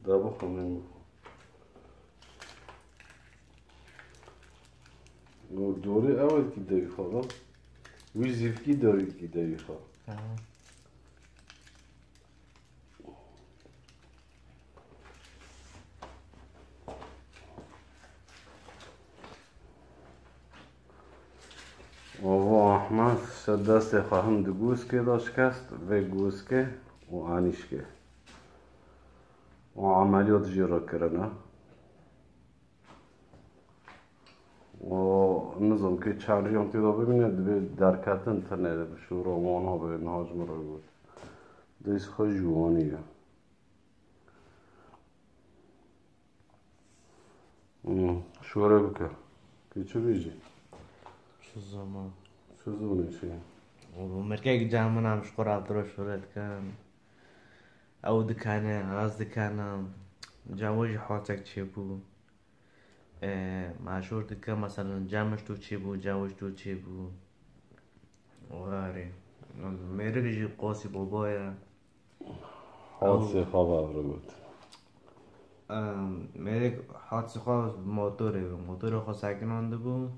دا بخون این بخون دوری اول کی دوی خواه وی زیفکی دارید کی دوی خواه آوا احمد شد دست خواهم دو گوسکه داشت کست و گوسکه و آنیشکه و عملیات جیرا کرنه و نظام که چند ریان تیدا ببینه به درکتن تنه به شور آمان ها به نهاج مرا بود دیس خواه جوانیه شوره بکر که چه بیجی؟ شو زمان چه زمانی چی؟ و مرکه جامعه هم شکر عبدالله شورت کن او دکانه از دکانه جامعه حاتک چه بود معشور دکه مثلا جامعش تو چه بود جامعش تو چه بود واره میره که قاسی بابایه حادثه خواب آوره بود میره حادثه خواه موتور خواه سکنانده بود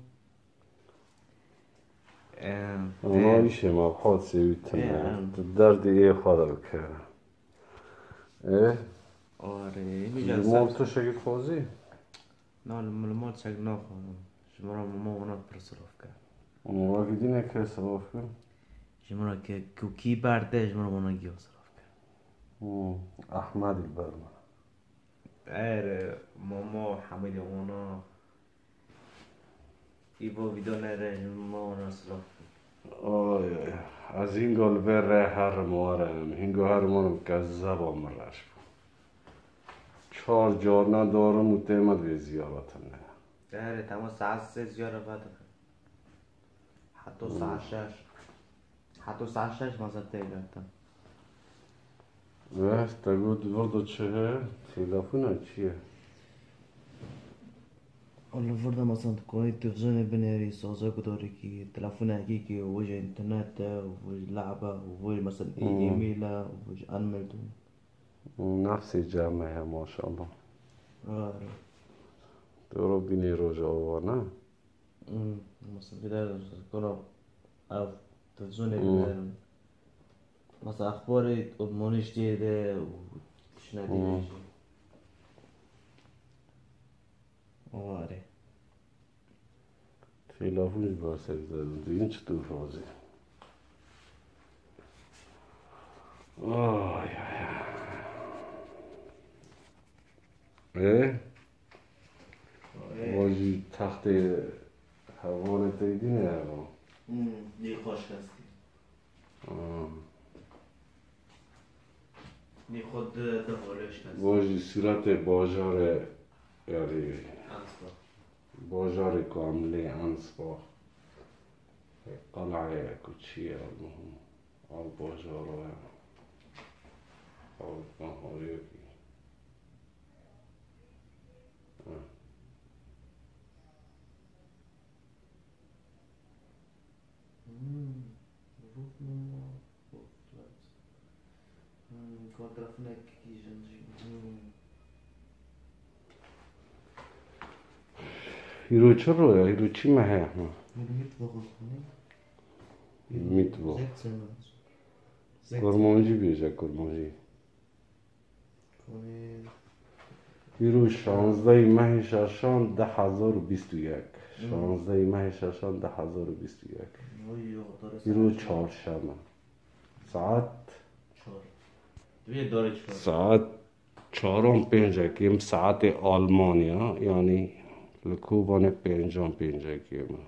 اونا ایشه ما حادثه بیتنه درد ایه خواهده بکره آره مال تو شکل خوزی؟ نه مال شکل نخواهم شما ماما اونا پرسراف کرد اونا که دینه که صراف کرد؟ شما که کی برده شما اونا گیاه صراف کرد احمدی برمه ماما حمید اونا ایبا ویدو نره شما اونا صراف کرد آی از این گل بره هر موارم هنگو هر موارم که زبان مرش بود 4 جارنا دارم و تیمت به زیارتن نه تمام ساعت 3 زیاره بعد حتی ساعت 6 مثلا تیلاتم بس تگو دورد چه تلفن چیه حالا فردا مثلا تكوني التلفزيون بناري سازا كداري كي تلفون هكيكي ووجه انترنت ووجه لعبة ووجه مثلا ايميل ووجه انملت نفس جامعه ما شاء الله تو رو بینی روزا و نه مثلا بدار كنا او تلفزيون بناري مثلا اخبار مونش دیده و شنا دیده آره تلفونش باسه زدن دیگه چطور فازی آی واجی تخت حوانه دیدینه دیگه خوش هستی نی خود دهالش هست واجی صورت بازار یاری بازار کاملی انصباح قلعه کوچیه المهم آل بازار و آل نهاری هیرو چه رویا؟ هیرو چی مهه؟ میتوه کرمانجی بیجه کرمانجی هیرو 16 ماه ششان 10,021 16 ماه ششان 10,021 هیرو 4 شمه ساعت 4 ساعت آلمانیا یعنی لکوبان 5 کیم